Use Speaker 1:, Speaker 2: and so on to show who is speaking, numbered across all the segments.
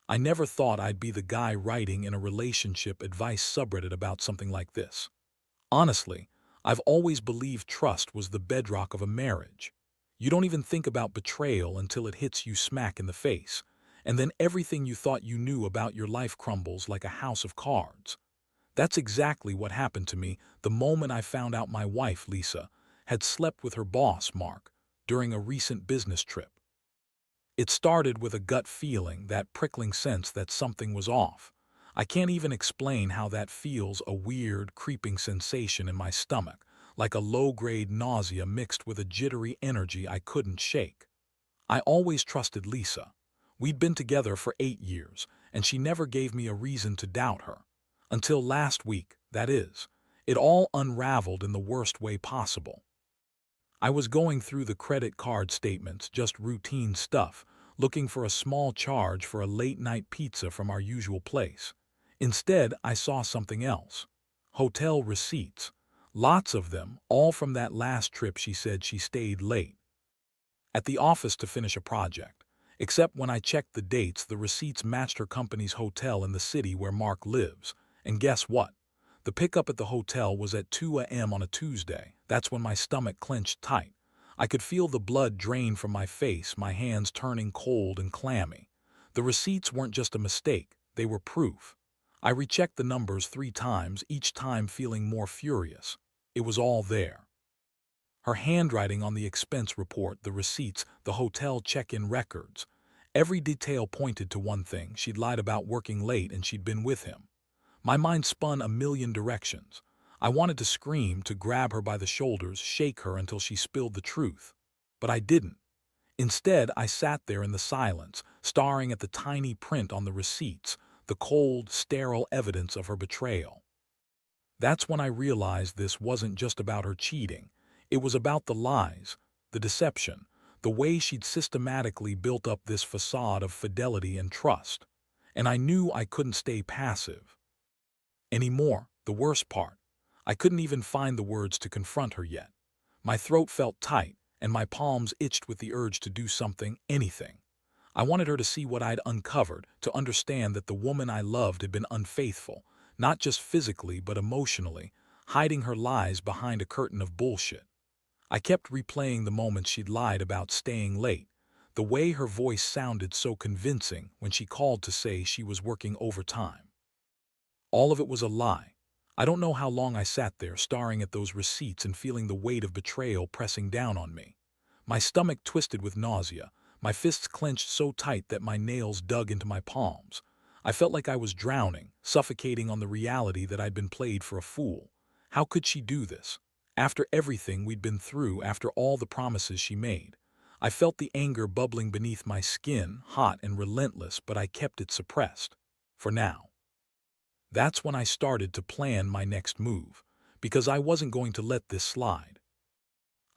Speaker 1: I never thought I'd be the guy writing in a relationship advice subreddit about something like this. Honestly, I've always believed trust was the bedrock of a marriage. You don't even think about betrayal until it hits you smack in the face, and then everything you thought you knew about your life crumbles like a house of cards. That's exactly what happened to me the moment I found out my wife, Lisa, had slept with her boss, Mark, during a recent business trip. It started with a gut feeling, that prickling sense that something was off. I can't even explain how that feels, a weird, creeping sensation in my stomach, like a low-grade nausea mixed with a jittery energy I couldn't shake. I always trusted Lisa. We'd been together for 8 years, and she never gave me a reason to doubt her. Until last week, that is. It all unraveled in the worst way possible. I was going through the credit card statements, just routine stuff, looking for a small charge for a late-night pizza from our usual place. Instead, I saw something else. Hotel receipts. Lots of them, all from that last trip she said she stayed late at the office to finish a project. Except when I checked the dates, the receipts matched her company's hotel in the city where Mark lives. And guess what? The pickup at the hotel was at 2 a.m. on a Tuesday. That's when my stomach clenched tight. I could feel the blood drain from my face, my hands turning cold and clammy. The receipts weren't just a mistake, they were proof. I rechecked the numbers 3 times, each time feeling more furious. It was all there. Her handwriting on the expense report, the receipts, the hotel check-in records. Every detail pointed to one thing: she'd lied about working late and she'd been with him. My mind spun a million directions. I wanted to scream, to grab her by the shoulders, shake her until she spilled the truth. But I didn't. Instead, I sat there in the silence, staring at the tiny print on the receipts, the cold, sterile evidence of her betrayal. That's when I realized this wasn't just about her cheating. It was about the lies, the deception, the way she'd systematically built up this facade of fidelity and trust. And I knew I couldn't stay passive anymore. The worst part, I couldn't even find the words to confront her yet. My throat felt tight, and my palms itched with the urge to do something, anything. I wanted her to see what I'd uncovered, to understand that the woman I loved had been unfaithful, not just physically but emotionally, hiding her lies behind a curtain of bullshit. I kept replaying the moments she'd lied about staying late, the way her voice sounded so convincing when she called to say she was working overtime. All of it was a lie. I don't know how long I sat there staring at those receipts and feeling the weight of betrayal pressing down on me. My stomach twisted with nausea, my fists clenched so tight that my nails dug into my palms. I felt like I was drowning, suffocating on the reality that I'd been played for a fool. How could she do this? After everything we'd been through, after all the promises she made. I felt the anger bubbling beneath my skin, hot and relentless, but I kept it suppressed. For now. That's when I started to plan my next move, because I wasn't going to let this slide.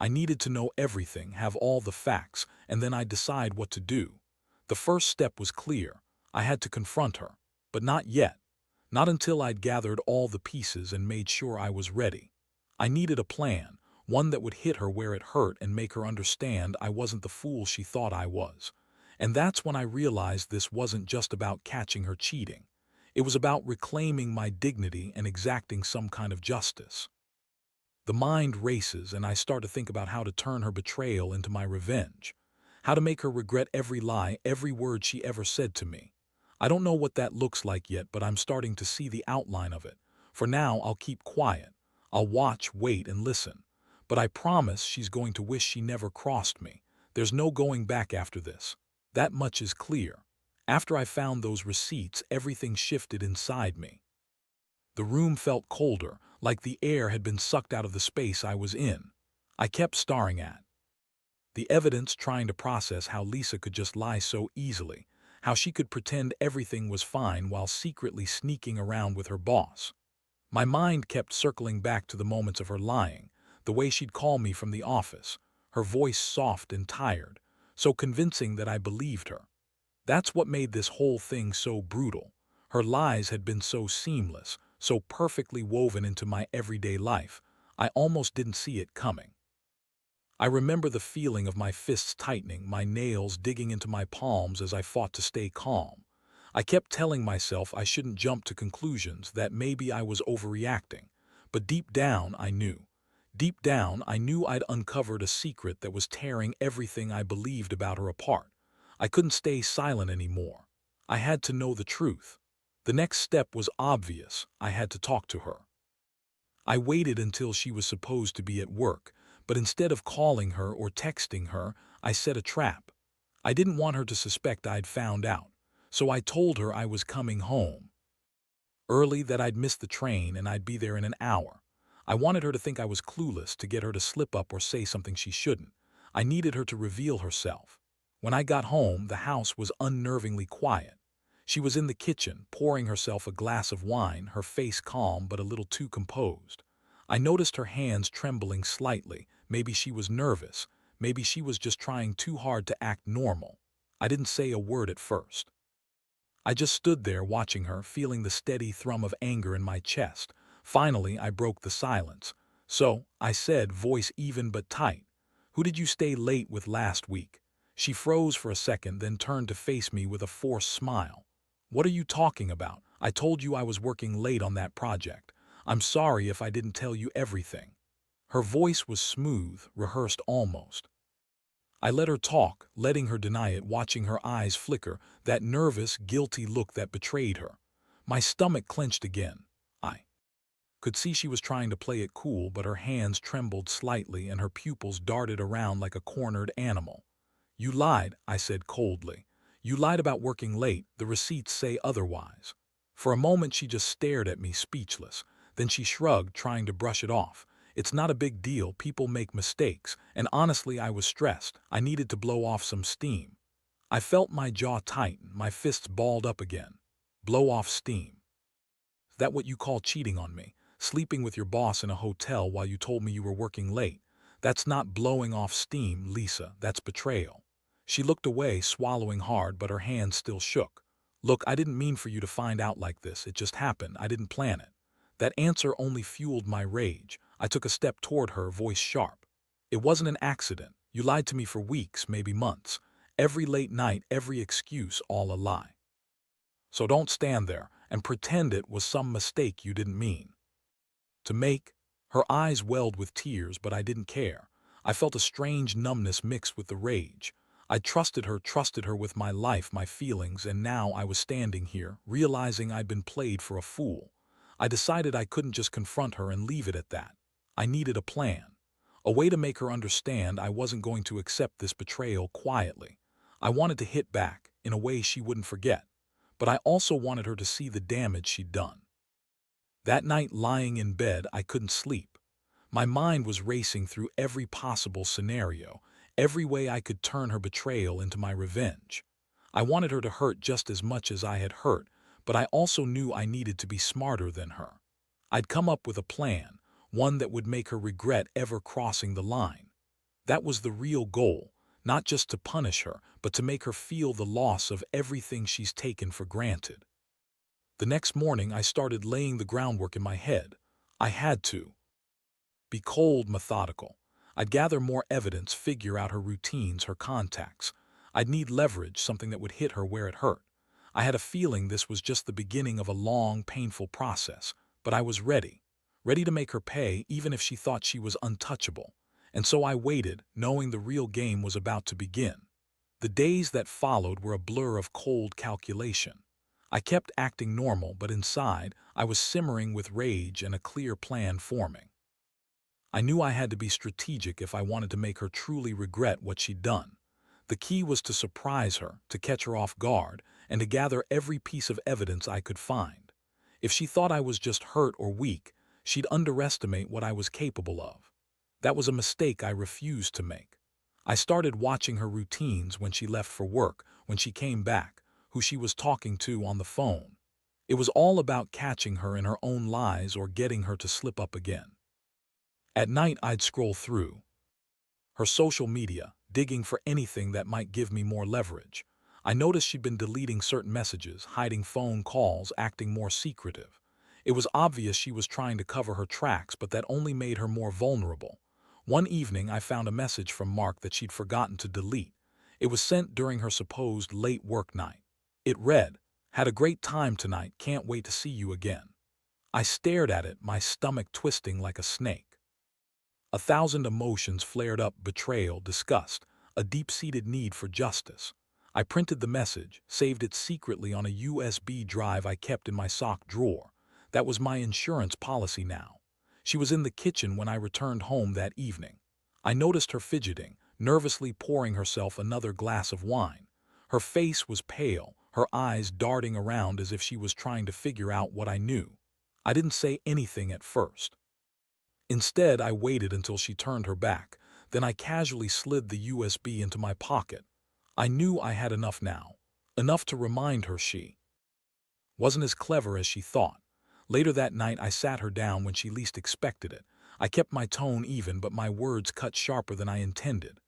Speaker 1: I needed to know everything, have all the facts, and then I'd decide what to do. The first step was clear. I had to confront her. But not yet. Not until I'd gathered all the pieces and made sure I was ready. I needed a plan, one that would hit her where it hurt and make her understand I wasn't the fool she thought I was. And that's when I realized this wasn't just about catching her cheating. It was about reclaiming my dignity and exacting some kind of justice. The mind races, and I start to think about how to turn her betrayal into my revenge. How to make her regret every lie, every word she ever said to me. I don't know what that looks like yet, but I'm starting to see the outline of it. For now, I'll keep quiet. I'll watch, wait, and listen. But I promise she's going to wish she never crossed me. There's no going back after this. That much is clear. After I found those receipts, everything shifted inside me. The room felt colder, like the air had been sucked out of the space I was in. I kept staring at the evidence, trying to process how Lisa could just lie so easily, how she could pretend everything was fine while secretly sneaking around with her boss. My mind kept circling back to the moments of her lying, the way she'd call me from the office, her voice soft and tired, so convincing that I believed her. That's what made this whole thing so brutal. Her lies had been so seamless, so perfectly woven into my everyday life, I almost didn't see it coming. I remember the feeling of my fists tightening, my nails digging into my palms as I fought to stay calm. I kept telling myself I shouldn't jump to conclusions, that maybe I was overreacting. But deep down, I knew. Deep down, I knew I'd uncovered a secret that was tearing everything I believed about her apart. I couldn't stay silent anymore. I had to know the truth. The next step was obvious. I had to talk to her. I waited until she was supposed to be at work, but instead of calling her or texting her, I set a trap. I didn't want her to suspect I'd found out, so I told her I was coming home early, that I'd missed the train and I'd be there in an hour. I wanted her to think I was clueless, to get her to slip up or say something she shouldn't. I needed her to reveal herself. When I got home, the house was unnervingly quiet. She was in the kitchen, pouring herself a glass of wine, her face calm but a little too composed. I noticed her hands trembling slightly. Maybe she was nervous. Maybe she was just trying too hard to act normal. I didn't say a word at first. I just stood there watching her, feeling the steady thrum of anger in my chest. Finally, I broke the silence. "So," I said, voice even but tight, "who did you stay late with last week?" She froze for a second, then turned to face me with a forced smile. "What are you talking about? I told you I was working late on that project. I'm sorry if I didn't tell you everything." Her voice was smooth, rehearsed almost. I let her talk, letting her deny it, watching her eyes flicker, that nervous, guilty look that betrayed her. My stomach clenched again. I could see she was trying to play it cool, but her hands trembled slightly and her pupils darted around like a cornered animal. "You lied," I said coldly. "You lied about working late. The receipts say otherwise." For a moment she just stared at me, speechless. Then she shrugged, trying to brush it off. "It's not a big deal. People make mistakes." And honestly, I was stressed. I needed to blow off some steam. I felt my jaw tighten, my fists balled up again. Blow off steam. "Is that what you call cheating on me? Sleeping with your boss in a hotel while you told me you were working late? That's not blowing off steam, Lisa. That's betrayal." She looked away, swallowing hard, but her hands still shook. "Look, I didn't mean for you to find out like this. It just happened. I didn't plan it." That answer only fueled my rage. I took a step toward her, voice sharp. "It wasn't an accident. You lied to me for weeks, maybe months. Every late night, every excuse, all a lie. So don't stand there and pretend it was some mistake you didn't mean to make." Her eyes welled with tears, but I didn't care. I felt a strange numbness mixed with the rage. I trusted her with my life, my feelings, and now I was standing here, realizing I'd been played for a fool. I decided I couldn't just confront her and leave it at that. I needed a plan. A way to make her understand I wasn't going to accept this betrayal quietly. I wanted to hit back, in a way she wouldn't forget. But I also wanted her to see the damage she'd done. That night, lying in bed, I couldn't sleep. My mind was racing through every possible scenario, every way I could turn her betrayal into my revenge. I wanted her to hurt just as much as I had hurt, but I also knew I needed to be smarter than her. I'd come up with a plan, one that would make her regret ever crossing the line. That was the real goal, not just to punish her, but to make her feel the loss of everything she's taken for granted. The next morning, I started laying the groundwork in my head. I had to be cold, methodical. I'd gather more evidence, figure out her routines, her contacts. I'd need leverage, something that would hit her where it hurt. I had a feeling this was just the beginning of a long, painful process, but I was ready. Ready to make her pay, even if she thought she was untouchable. And so I waited, knowing the real game was about to begin. The days that followed were a blur of cold calculation. I kept acting normal, but inside, I was simmering with rage and a clear plan forming. I knew I had to be strategic if I wanted to make her truly regret what she'd done. The key was to surprise her, to catch her off guard, and to gather every piece of evidence I could find. If she thought I was just hurt or weak, she'd underestimate what I was capable of. That was a mistake I refused to make. I started watching her routines: when she left for work, when she came back, who she was talking to on the phone. It was all about catching her in her own lies or getting her to slip up again. At night, I'd scroll through her social media, digging for anything that might give me more leverage. I noticed she'd been deleting certain messages, hiding phone calls, acting more secretive. It was obvious she was trying to cover her tracks, but that only made her more vulnerable. One evening, I found a message from Mark that she'd forgotten to delete. It was sent during her supposed late work night. It read, Had a great time tonight, can't wait to see you again. I stared at it, my stomach twisting like a snake. A thousand emotions flared up: betrayal, disgust, a deep-seated need for justice. I printed the message, saved it secretly on a USB drive I kept in my sock drawer. That was my insurance policy now. She was in the kitchen when I returned home that evening. I noticed her fidgeting, nervously pouring herself another glass of wine. Her face was pale, her eyes darting around as if she was trying to figure out what I knew. I didn't say anything at first. Instead, I waited until she turned her back. Then I casually slid the USB into my pocket. I knew I had enough now. Enough to remind her she wasn't as clever as she thought. Later that night, I sat her down when she least expected it. I kept my tone even, but my words cut sharper than I intended.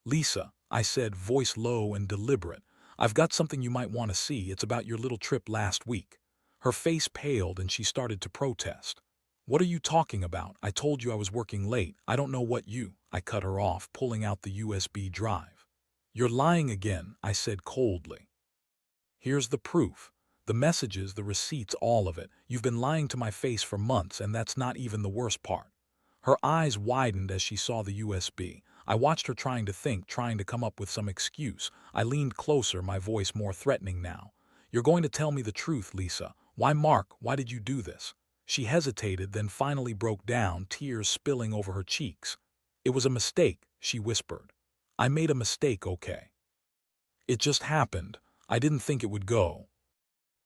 Speaker 1: "Lisa," I said, voice low and deliberate, "I've got something you might want to see. It's about your little trip last week." Her face paled and she started to protest. "What are you talking about? I told you I was working late. I don't know what you—" I cut her off, pulling out the USB drive. "You're lying again," I said coldly. "Here's the proof. The messages, the receipts, all of it. You've been lying to my face for months, and that's not even the worst part." Her eyes widened as she saw the USB. I watched her trying to think, trying to come up with some excuse. I leaned closer, my voice more threatening now. "You're going to tell me the truth, Lisa. Why, Mark, why did you do this?" She hesitated, then finally broke down, tears spilling over her cheeks. "It was a mistake," she whispered. "I made a mistake, okay? It just happened. I didn't think it would go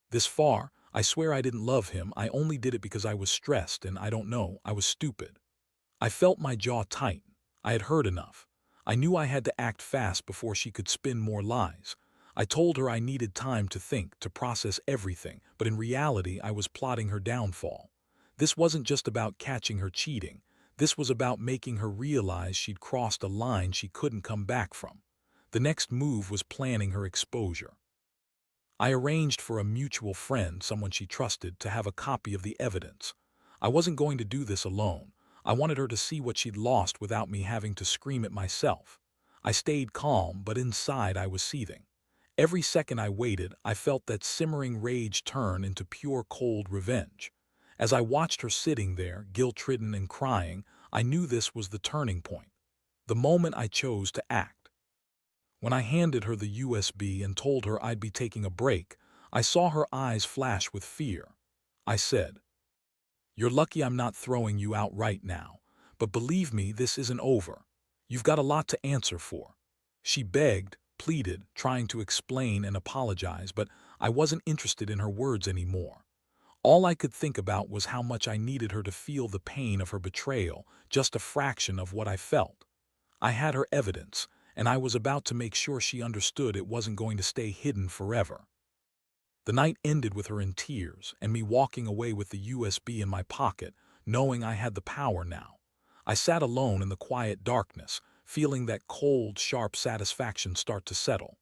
Speaker 1: this far. I swear I didn't love him. I only did it because I was stressed and I don't know, I was stupid." I felt my jaw tighten. I had heard enough. I knew I had to act fast before she could spin more lies. I told her I needed time to think, to process everything, but in reality I was plotting her downfall. This wasn't just about catching her cheating. This was about making her realize she'd crossed a line she couldn't come back from. The next move was planning her exposure. I arranged for a mutual friend, someone she trusted, to have a copy of the evidence. I wasn't going to do this alone. I wanted her to see what she'd lost without me having to scream it myself. I stayed calm, but inside I was seething. Every second I waited, I felt that simmering rage turn into pure cold revenge. As I watched her sitting there, guilt-ridden and crying, I knew this was the turning point. The moment I chose to act. When I handed her the USB and told her I'd be taking a break, I saw her eyes flash with fear. I said, "You're lucky I'm not throwing you out right now. But believe me, this isn't over. You've got a lot to answer for." She begged, pleaded, trying to explain and apologize, but I wasn't interested in her words anymore. All I could think about was how much I needed her to feel the pain of her betrayal, just a fraction of what I felt. I had her evidence, and I was about to make sure she understood it wasn't going to stay hidden forever. The night ended with her in tears and me walking away with the USB in my pocket, knowing I had the power now. I sat alone in the quiet darkness, feeling that cold, sharp satisfaction start to settle.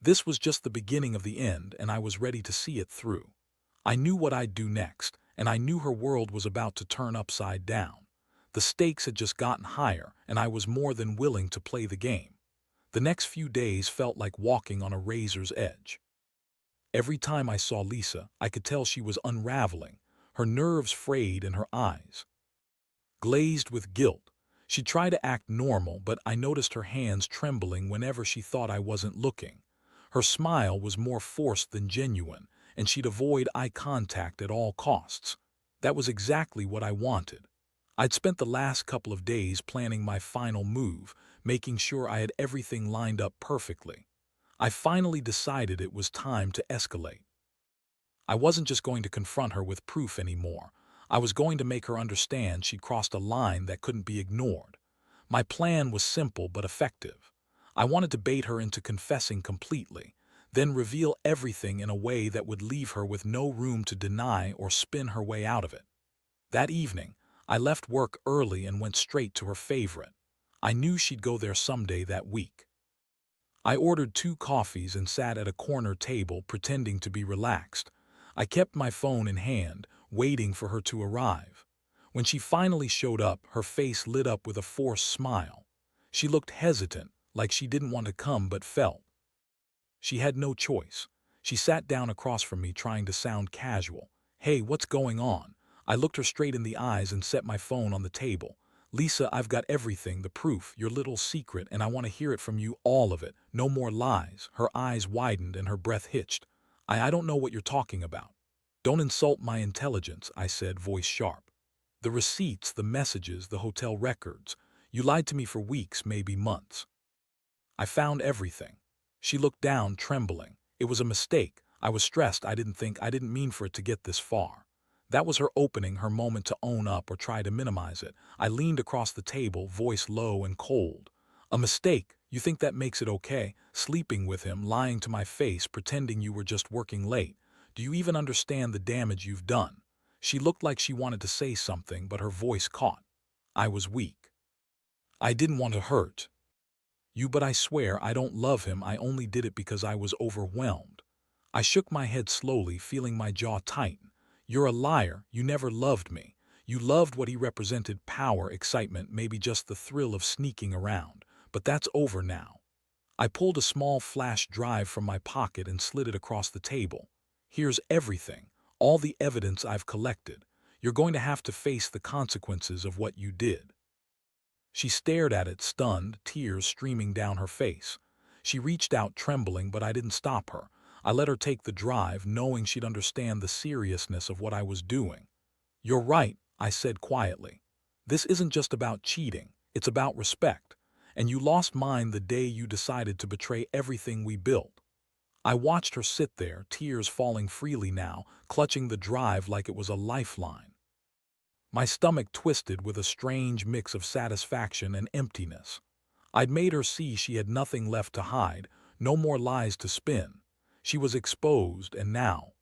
Speaker 1: This was just the beginning of the end, and I was ready to see it through. I knew what I'd do next, and I knew her world was about to turn upside down. The stakes had just gotten higher, and I was more than willing to play the game. The next few days felt like walking on a razor's edge. Every time I saw Lisa, I could tell she was unraveling, her nerves frayed and her eyes glazed with guilt. She tried to act normal, but I noticed her hands trembling whenever she thought I wasn't looking. Her smile was more forced than genuine, and she'd avoid eye contact at all costs. That was exactly what I wanted. I'd spent the last couple of days planning my final move, making sure I had everything lined up perfectly. I finally decided it was time to escalate. I wasn't just going to confront her with proof anymore. I was going to make her understand she'd crossed a line that couldn't be ignored. My plan was simple but effective. I wanted to bait her into confessing completely, then reveal everything in a way that would leave her with no room to deny or spin her way out of it. That evening, I left work early and went straight to her favorite. I knew she'd go there someday that week. I ordered 2 coffees and sat at a corner table pretending to be relaxed. I kept my phone in hand, waiting for her to arrive. When she finally showed up, her face lit up with a forced smile. She looked hesitant, like she didn't want to come but felt she had no choice. She sat down across from me trying to sound casual. Hey, what's going on? I looked her straight in the eyes and set my phone on the table. Lisa, I've got everything, the proof, your little secret, and I want to hear it from you, all of it. No more lies. Her eyes widened and her breath hitched. I don't know what you're talking about. Don't insult my intelligence, I said, voice sharp. The receipts, the messages, the hotel records. You lied to me for weeks, maybe months. I found everything. She looked down, trembling. It was a mistake. I was stressed. I didn't mean for it to get this far. That was her opening, her moment to own up or try to minimize it. I leaned across the table, voice low and cold. A mistake? You think that makes it okay? Sleeping with him, lying to my face, pretending you were just working late. Do you even understand the damage you've done? She looked like she wanted to say something, but her voice caught. I was weak. I didn't want to hurt you, but I swear I don't love him. I only did it because I was overwhelmed. I shook my head slowly, feeling my jaw tighten. You're a liar. You never loved me. You loved what he represented: power, excitement, maybe just the thrill of sneaking around. But that's over now. I pulled a small flash drive from my pocket and slid it across the table. Here's everything, all the evidence I've collected. You're going to have to face the consequences of what you did. She stared at it, stunned, tears streaming down her face. She reached out, trembling, but I didn't stop her. I let her take the drive, knowing she'd understand the seriousness of what I was doing. You're right, I said quietly. This isn't just about cheating, it's about respect. And you lost mine the day you decided to betray everything we built. I watched her sit there, tears falling freely now, clutching the drive like it was a lifeline. My stomach twisted with a strange mix of satisfaction and emptiness. I'd made her see she had nothing left to hide, no more lies to spin. She was exposed, and now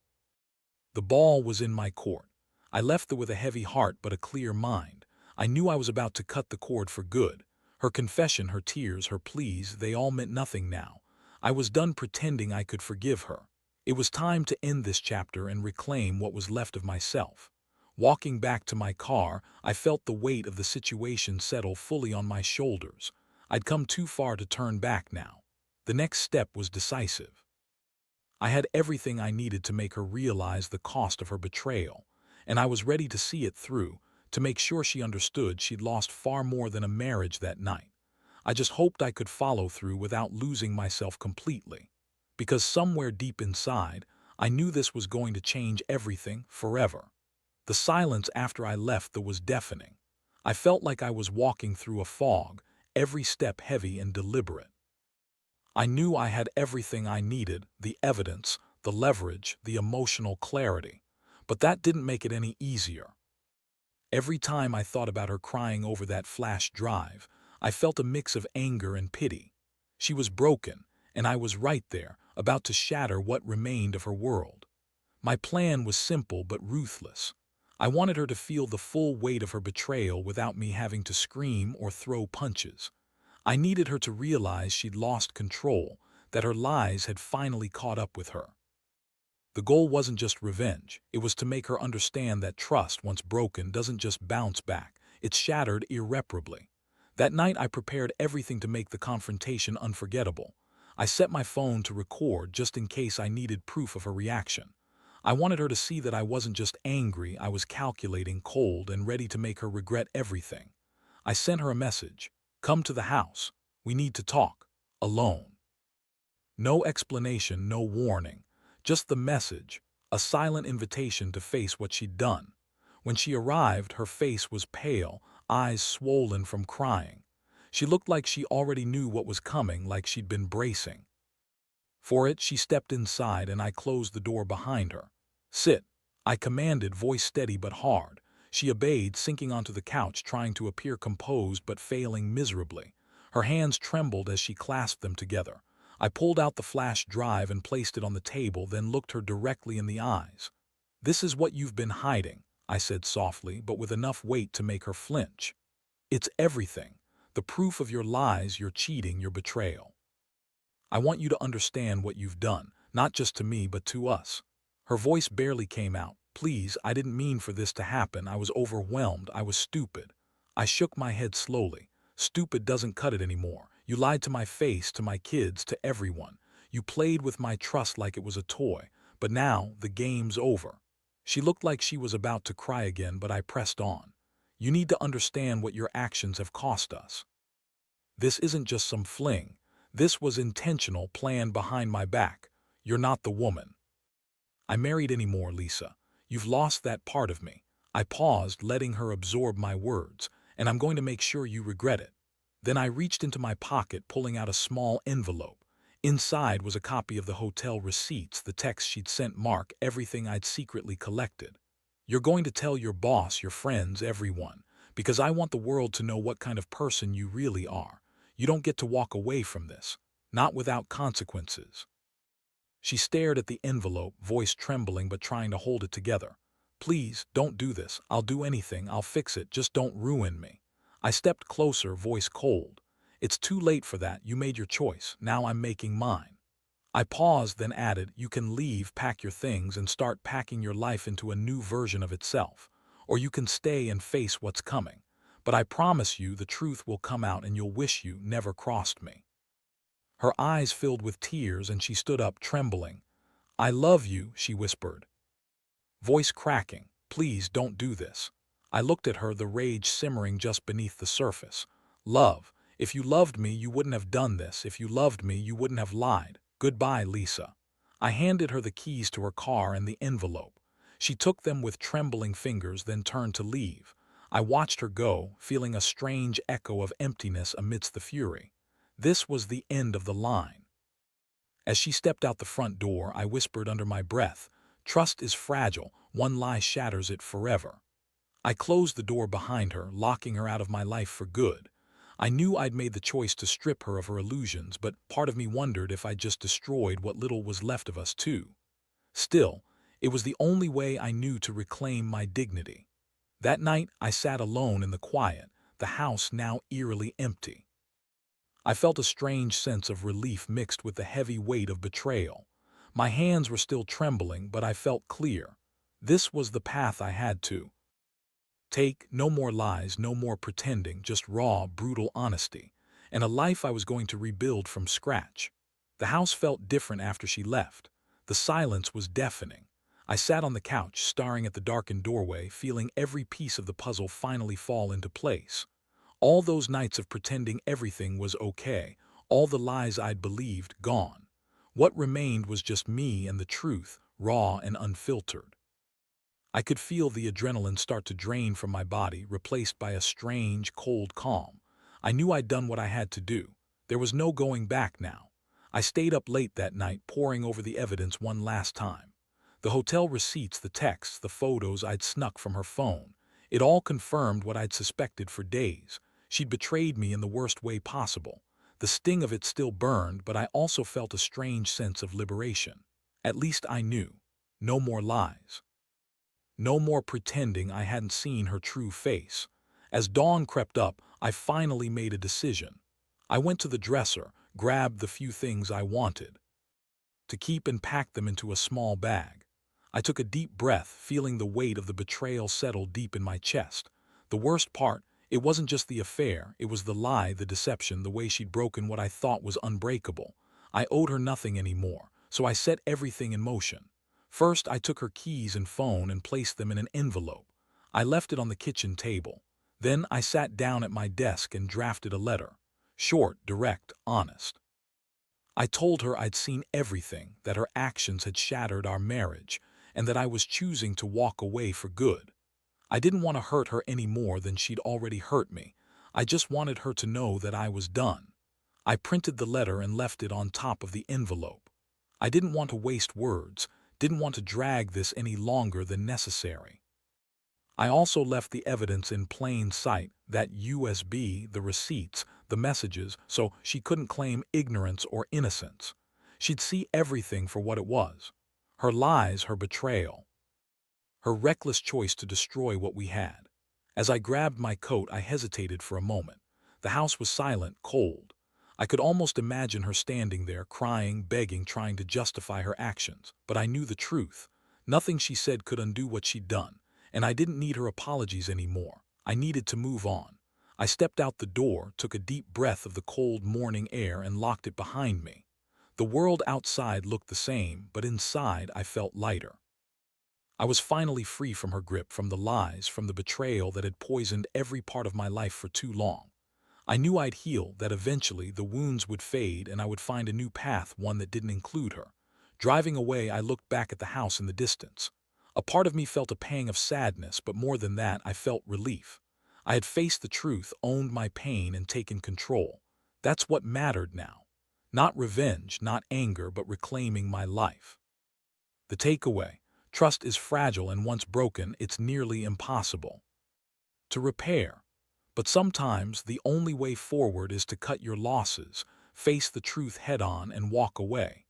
Speaker 1: the ball was in my court. I left there with a heavy heart but a clear mind. I knew I was about to cut the cord for good. Her confession, her tears, her pleas, they all meant nothing now. I was done pretending I could forgive her. It was time to end this chapter and reclaim what was left of myself. Walking back to my car, I felt the weight of the situation settle fully on my shoulders. I'd come too far to turn back now. The next step was decisive. I had everything I needed to make her realize the cost of her betrayal, and I was ready to see it through, to make sure she understood she'd lost far more than a marriage that night. I just hoped I could follow through without losing myself completely. Because somewhere deep inside, I knew this was going to change everything forever. The silence after I left was deafening. I felt like I was walking through a fog, every step heavy and deliberate. I knew I had everything I needed, the evidence, the leverage, the emotional clarity. But that didn't make it any easier. Every time I thought about her crying over that flash drive, I felt a mix of anger and pity. She was broken, and I was right there, about to shatter what remained of her world. My plan was simple but ruthless. I wanted her to feel the full weight of her betrayal without me having to scream or throw punches. I needed her to realize she'd lost control, that her lies had finally caught up with her. The goal wasn't just revenge, it was to make her understand that trust, once broken, doesn't just bounce back, it's shattered irreparably. That night I prepared everything to make the confrontation unforgettable. I set my phone to record just in case I needed proof of her reaction. I wanted her to see that I wasn't just angry, I was calculating, cold, and ready to make her regret everything. I sent her a message. Come to the house. We need to talk. Alone. No explanation, no warning. Just the message, a silent invitation to face what she'd done. When she arrived, her face was pale, eyes swollen from crying. She looked like she already knew what was coming, like she'd been bracing for it. She stepped inside and I closed the door behind her. Sit, I commanded, voice steady but hard. She obeyed, sinking onto the couch, trying to appear composed but failing miserably. Her hands trembled as she clasped them together. I pulled out the flash drive and placed it on the table, then looked her directly in the eyes. This is what you've been hiding, I said softly, but with enough weight to make her flinch. It's everything. The proof of your lies, your cheating, your betrayal. I want you to understand what you've done, not just to me but to us. Her voice barely came out. Please, I didn't mean for this to happen. I was overwhelmed. I was stupid. I shook my head slowly. Stupid doesn't cut it anymore. You lied to my face, to my kids, to everyone. You played with my trust like it was a toy, but now the game's over." She looked like she was about to cry again, but I pressed on. "You need to understand what your actions have cost us. This isn't just some fling. This was intentional, planned behind my back. You're not the woman I married anymore, Lisa. You've lost that part of me." I paused, letting her absorb my words, "and I'm going to make sure you regret it." Then I reached into my pocket, pulling out a small envelope. Inside was a copy of the hotel receipts, the text she'd sent Mark, everything I'd secretly collected. "You're going to tell your boss, your friends, everyone, because I want the world to know what kind of person you really are. You don't get to walk away from this. Not without consequences." She stared at the envelope, voice trembling but trying to hold it together. "Please, don't do this. I'll do anything. I'll fix it. Just don't ruin me." I stepped closer, voice cold. "It's too late for that. You made your choice. Now I'm making mine." I paused, then added, "You can leave, pack your things, and start packing your life into a new version of itself. Or you can stay and face what's coming. But I promise you the truth will come out and you'll wish you never crossed me." Her eyes filled with tears and she stood up, trembling. "I love you," she whispered, voice cracking. "Please don't do this." I looked at her, the rage simmering just beneath the surface. "Love, if you loved me, you wouldn't have done this. If you loved me, you wouldn't have lied. Goodbye, Lisa." I handed her the keys to her car and the envelope. She took them with trembling fingers, then turned to leave. I watched her go, feeling a strange echo of emptiness amidst the fury. This was the end of the line. As she stepped out the front door, I whispered under my breath, "Trust is fragile. One lie shatters it forever." I closed the door behind her, locking her out of my life for good. I knew I'd made the choice to strip her of her illusions, but part of me wondered if I'd just destroyed what little was left of us too. Still, it was the only way I knew to reclaim my dignity. That night, I sat alone in the quiet, the house now eerily empty. I felt a strange sense of relief mixed with the heavy weight of betrayal. My hands were still trembling, but I felt clear. This was the path I had to take. No more lies, no more pretending, just raw, brutal honesty, and a life I was going to rebuild from scratch. The house felt different after she left. The silence was deafening. I sat on the couch, staring at the darkened doorway, feeling every piece of the puzzle finally fall into place. All those nights of pretending everything was okay, all the lies I'd believed, gone. What remained was just me and the truth, raw and unfiltered. I could feel the adrenaline start to drain from my body, replaced by a strange, cold calm. I knew I'd done what I had to do. There was no going back now. I stayed up late that night, poring over the evidence one last time. The hotel receipts, the texts, the photos I'd snuck from her phone. It all confirmed what I'd suspected for days. She'd betrayed me in the worst way possible. The sting of it still burned, but I also felt a strange sense of liberation. At least I knew. No more lies. No more pretending I hadn't seen her true face. As dawn crept up, I finally made a decision. I went to the dresser, grabbed the few things I wanted to keep and packed them into a small bag. I took a deep breath, feeling the weight of the betrayal settle deep in my chest. The worst part, it wasn't just the affair, it was the lie, the deception, the way she'd broken what I thought was unbreakable. I owed her nothing anymore, so I set everything in motion. First, I took her keys and phone and placed them in an envelope. I left it on the kitchen table. Then I sat down at my desk and drafted a letter. Short, direct, honest. I told her I'd seen everything, that her actions had shattered our marriage, and that I was choosing to walk away for good. I didn't want to hurt her any more than she'd already hurt me. I just wanted her to know that I was done. I printed the letter and left it on top of the envelope. I didn't want to waste words, didn't want to drag this any longer than necessary. I also left the evidence in plain sight, that USB, the receipts, the messages, so she couldn't claim ignorance or innocence. She'd see everything for what it was. Her lies, her betrayal, her reckless choice to destroy what we had. As I grabbed my coat, I hesitated for a moment. The house was silent, cold. I could almost imagine her standing there, crying, begging, trying to justify her actions. But I knew the truth. Nothing she said could undo what she'd done, and I didn't need her apologies anymore. I needed to move on. I stepped out the door, took a deep breath of the cold morning air, and locked it behind me. The world outside looked the same, but inside I felt lighter. I was finally free from her grip, from the lies, from the betrayal that had poisoned every part of my life for too long. I knew I'd heal, that eventually the wounds would fade and I would find a new path, one that didn't include her. Driving away, I looked back at the house in the distance. A part of me felt a pang of sadness, but more than that, I felt relief. I had faced the truth, owned my pain, and taken control. That's what mattered now. Not revenge, not anger, but reclaiming my life. The takeaway: trust is fragile, and once broken, it's nearly impossible to repair. But sometimes the only way forward is to cut your losses, face the truth head-on, and walk away.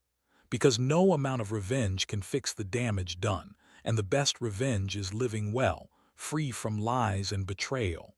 Speaker 1: Because no amount of revenge can fix the damage done, and the best revenge is living well, free from lies and betrayal.